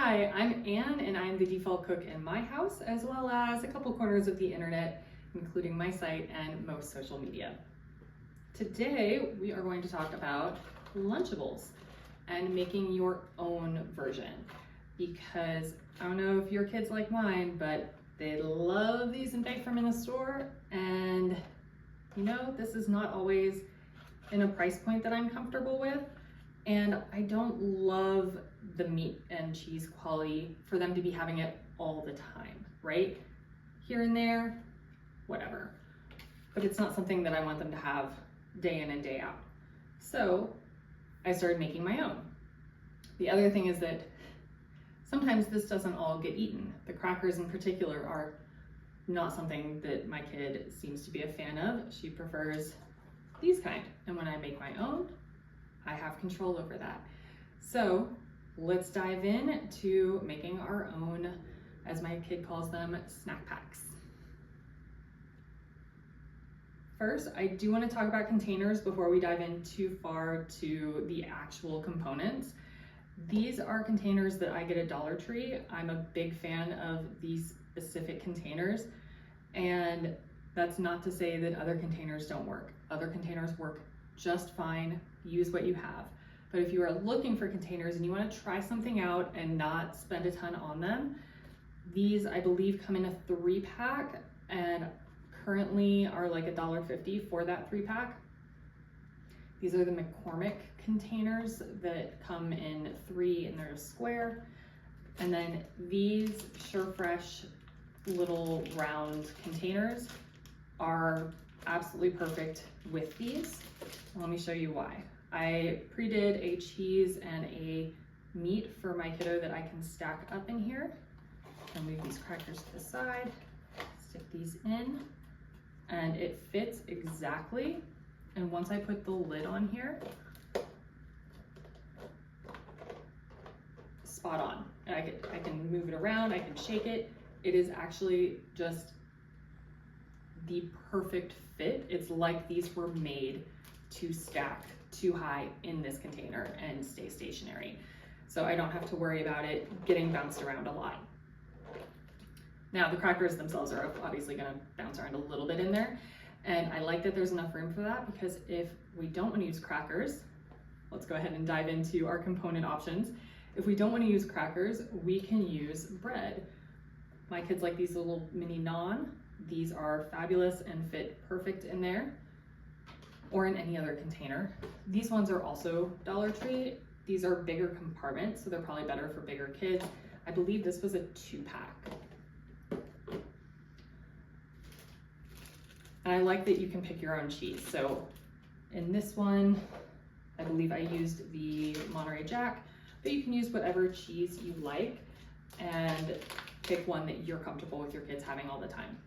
Hi, I'm Anne and I'm the default cook in my house, as well as a couple corners of the internet, including my site and most social media. Today, we are going to talk about Lunchables and making your own version, because I don't know if your kids like mine, but they love these and bake from in the store, and you know, this is not always in a price point that I'm comfortable with. And I don't love the meat and cheese quality for them to be having it all the time, right? Here and there, whatever. But it's not something that I want them to have day in and day out. So I started making my own. The other thing is that sometimes this doesn't all get eaten. The crackers in particular are not something that my kid seems to be a fan of. She prefers these kind. And when I make my own, I have control over that. So let's dive in to making our own, as my kid calls them, snack packs. First, I do want to talk about containers before we dive in too far to the actual components. These are containers that I get at Dollar Tree. I'm a big fan of these specific containers, and that's not to say that other containers don't work. Other containers work just fine. Use what you have. But if you are looking for containers and you want to try something out and not spend a ton on them, these I believe come in a 3-pack and currently are like $1.50 for that 3-pack. These are the McCormick containers that come in 3 and they're square. And then these SureFresh little round containers are absolutely perfect with these. Let me show you why. I pre-did a cheese and a meat for my kiddo that I can stack up in here. And move these crackers to the side, stick these in, and it fits exactly. And once I put the lid on here, spot on. And I can move it around, I can shake it. It is actually just the perfect fit. It's like these were made to stack too high in this container and stay stationary. So I don't have to worry about it getting bounced around a lot. Now the crackers themselves are obviously gonna bounce around a little bit in there. And I like that there's enough room for that, because if we don't wanna use crackers, let's go ahead and dive into our component options. If we don't wanna use crackers, we can use bread. My kids like these little mini naan. These are fabulous and fit perfect in there or in any other container. These ones are also Dollar Tree. These are bigger compartments, so they're probably better for bigger kids. I believe this was a 2-pack. And I like that you can pick your own cheese. So in this one, I believe I used the Monterey Jack, but you can use whatever cheese you like and pick one that you're comfortable with your kids having all the time.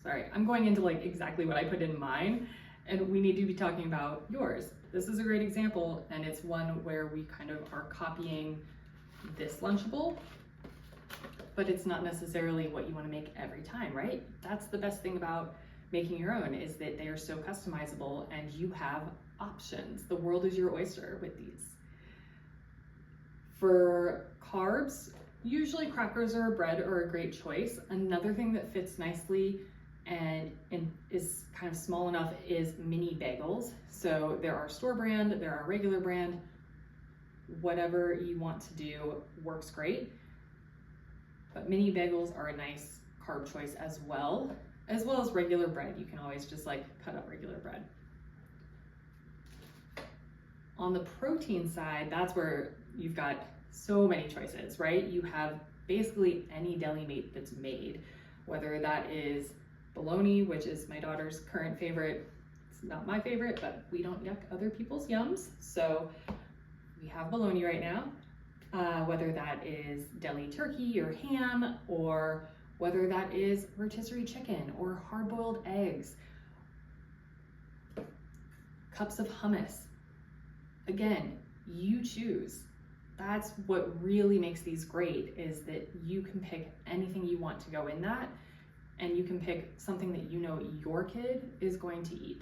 Sorry, I'm going into like exactly what I put in mine, and we need to be talking about yours. This is a great example, and it's one where we kind of are copying this Lunchable, but it's not necessarily what you want to make every time, right? That's the best thing about making your own, is that they are so customizable and you have options. The world is your oyster with these. For carbs, usually crackers or bread are a great choice. Another thing that fits nicely and is kind of small enough is mini bagels. So there are store brand, there are regular brand. Whatever you want to do works great. But mini bagels are a nice carb choice as well as regular bread. You can always just like cut up regular bread. On the protein side, that's where you've got so many choices, right? You have basically any deli meat that's made, whether that is bologna, which is my daughter's current favorite. It's not my favorite, but we don't yuck other people's yums. So we have bologna right now, whether that is deli turkey or ham, or whether that is rotisserie chicken or hard-boiled eggs, cups of hummus. Again, you choose. That's what really makes these great, is that you can pick anything you want to go in that, and you can pick something that you know your kid is going to eat.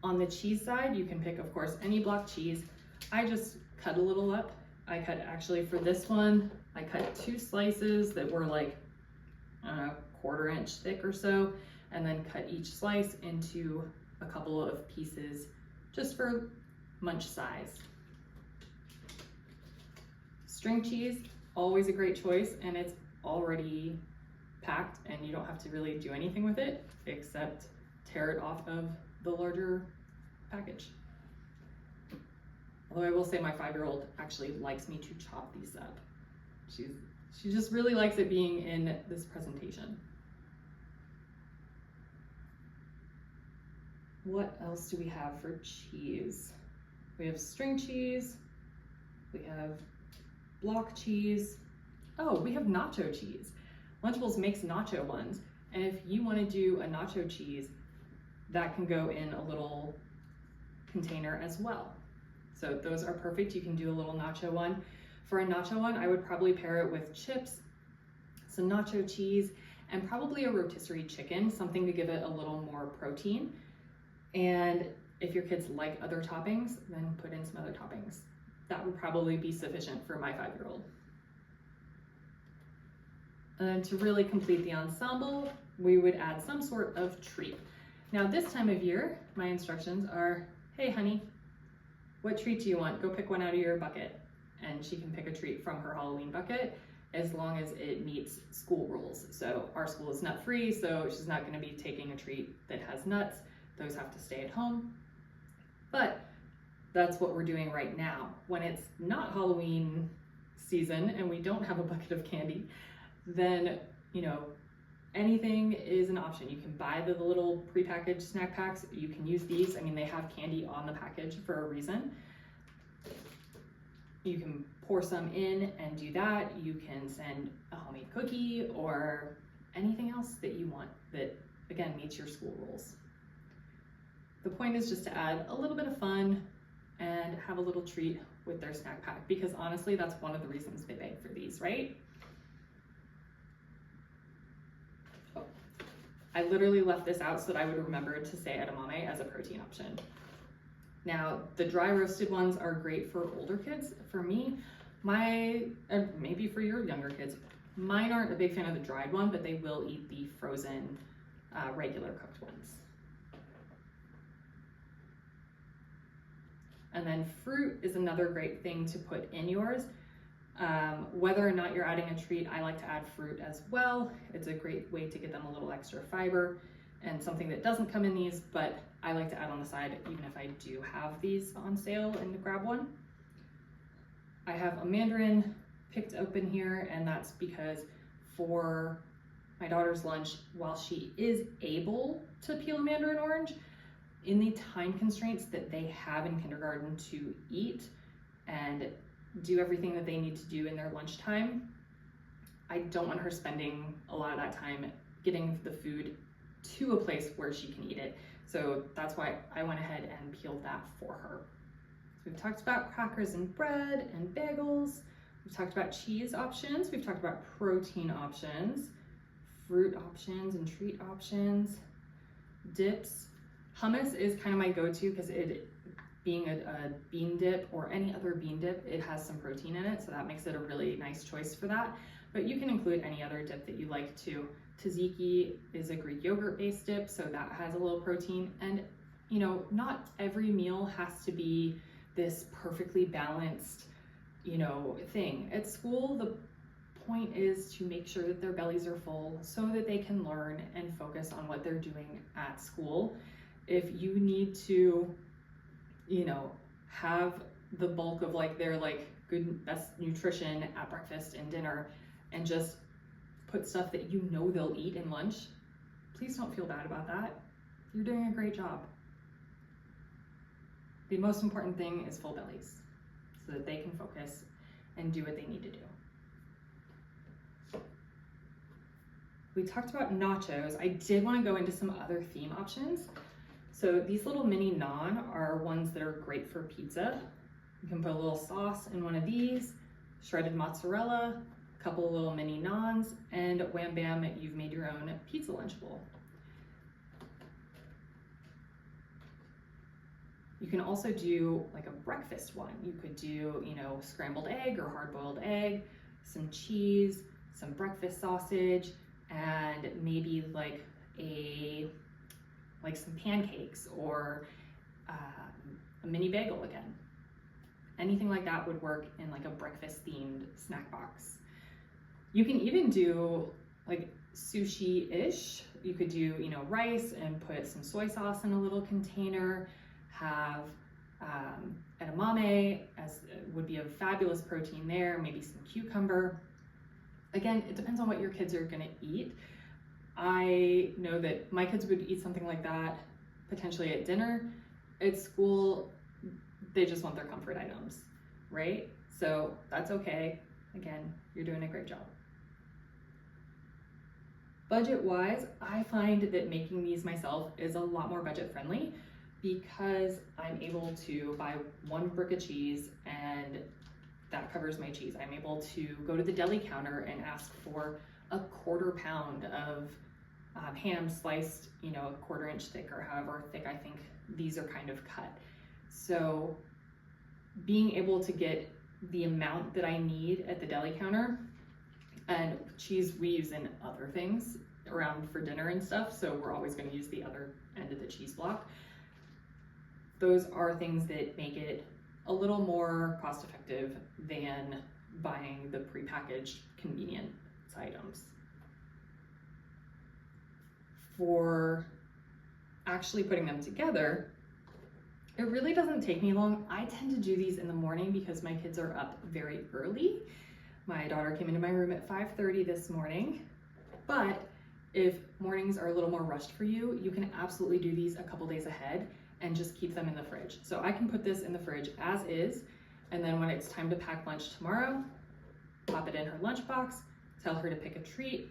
On the cheese side, you can pick, of course, any block cheese. I just cut a little up. I cut, actually for this one, I cut 2 slices that were like, I don't know, 1/4 inch thick or so, and then cut each slice into a couple of pieces just for munch size. String cheese, always a great choice, and it's already packed and you don't have to really do anything with it except tear it off of the larger package. Although I will say my 5-year-old actually likes me to chop these up. She just really likes it being in this presentation. What else do we have for cheese? We have string cheese, we have block cheese. Oh, we have nacho cheese. Lunchables makes nacho ones, and if you want to do a nacho cheese, that can go in a little container as well. So those are perfect. You can do a little nacho one. For a nacho one, I would probably pair it with chips, some nacho cheese, and probably a rotisserie chicken, something to give it a little more protein. And if your kids like other toppings, then put in some other toppings. That would probably be sufficient for my 5-year-old. And then to really complete the ensemble, we would add some sort of treat. Now this time of year, my instructions are, hey honey, what treat do you want? Go pick one out of your bucket. And she can pick a treat from her Halloween bucket as long as it meets school rules. So our school is nut free, so she's not gonna be taking a treat that has nuts. Those have to stay at home. But that's what we're doing right now. When it's not Halloween season and we don't have a bucket of candy, then, you know, anything is an option. You can buy the little prepackaged snack packs. You can use these. I mean, they have candy on the package for a reason. You can pour some in and do that. You can send a homemade cookie or anything else that you want that, again, meets your school rules. The point is just to add a little bit of fun and have a little treat with their snack pack, because honestly, that's one of the reasons they beg for these, right? Oh, I literally left this out so that I would remember to say edamame as a protein option. Now, the dry roasted ones are great for older kids. For me, and maybe for your younger kids, mine aren't a big fan of the dried one, but they will eat the frozen, regular cooked ones. And then fruit is another great thing to put in yours. Whether or not you're adding a treat, I like to add fruit as well. It's a great way to get them a little extra fiber and something that doesn't come in these, but I like to add on the side even if I do have these on sale and grab one. I have a mandarin picked open here, and that's because for my daughter's lunch, while she is able to peel a mandarin orange, in the time constraints that they have in kindergarten to eat and do everything that they need to do in their lunchtime, I don't want her spending a lot of that time getting the food to a place where she can eat it. So that's why I went ahead and peeled that for her. So we've talked about crackers and bread and bagels. We've talked about cheese options. We've talked about protein options, fruit options and treat options, dips. Hummus is kind of my go-to because it being a bean dip or any other bean dip, it has some protein in it, so that makes it a really nice choice for that. But you can include any other dip that you like too. Tzatziki is a Greek yogurt based dip, so that has a little protein. And you know, not every meal has to be this perfectly balanced, you know, thing. At school, the point is to make sure that their bellies are full so that they can learn and focus on what they're doing at school. If you need to, you know, have the bulk of like their like good, best nutrition at breakfast and dinner and just put stuff that you know they'll eat in lunch, please don't feel bad about that. You're doing a great job. The most important thing is full bellies so that they can focus and do what they need to do. We talked about nachos. I did want to go into some other theme options. So these little mini naan are ones that are great for pizza. You can put a little sauce in one of these, shredded mozzarella, a couple of little mini naans, and wham bam, you've made your own pizza Lunchable. You can also do like a breakfast one. You could do, scrambled egg or hard-boiled egg, some cheese, some breakfast sausage, and maybe like some pancakes or a mini bagel again. Anything like that would work in like a breakfast themed snack box. You can even do like sushi-ish. You could do, rice and put some soy sauce in a little container, have edamame as would be a fabulous protein there, maybe some cucumber. Again, it depends on what your kids are gonna eat. I know that my kids would eat something like that potentially at dinner. At school, they just want their comfort items, right? So that's okay. Again, you're doing a great job. Budget-wise, I find that making these myself is a lot more budget friendly because I'm able to buy one brick of cheese and that covers my cheese. I'm able to go to the deli counter and ask for a 1/4 pound of ham sliced, a 1/4 inch thick or however thick I think these are kind of cut. So being able to get the amount that I need at the deli counter, and cheese we use in other things around for dinner and stuff, so we're always going to use the other end of the cheese block. Those are things that make it a little more cost effective than buying the prepackaged convenient items. For actually putting them together, it really doesn't take me long. I tend to do these in the morning because my kids are up very early. My daughter came into my room at 5:30 this morning, but if mornings are a little more rushed for you, you can absolutely do these a couple days ahead and just keep them in the fridge. So I can put this in the fridge as is, and then when it's time to pack lunch tomorrow, pop it in her lunchbox, tell her to pick a treat.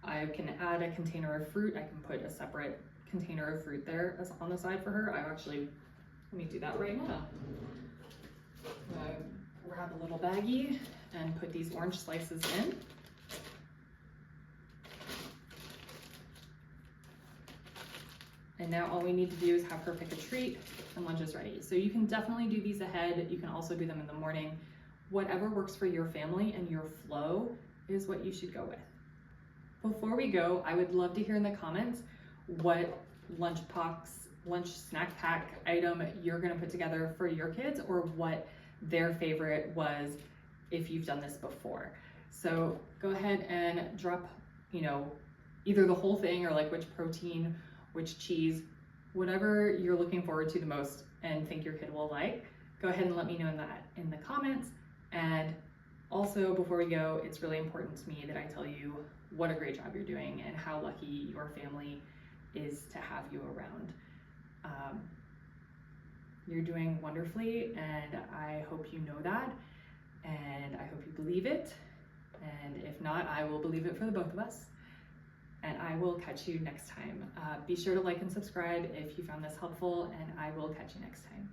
I can add a container of fruit. I can put a separate container of fruit there as on the side for her. Let me do that right now. Grab a little baggie and put these orange slices in. And now all we need to do is have her pick a treat and lunch is ready. So you can definitely do these ahead. You can also do them in the morning. Whatever works for your family and your flow is what you should go with. Before we go, I would love to hear in the comments what lunch snack pack item you're gonna put together for your kids, or what their favorite was if you've done this before. So go ahead and drop, either the whole thing or like which protein, which cheese, whatever you're looking forward to the most and think your kid will like. Go ahead and let me know in the comments. And also, before we go, it's really important to me that I tell you what a great job you're doing and how lucky your family is to have you around. You're doing wonderfully, and I hope you know that, and I hope you believe it. And if not, I will believe it for the both of us. And I will catch you next time. Be sure to like and subscribe if you found this helpful, and I will catch you next time.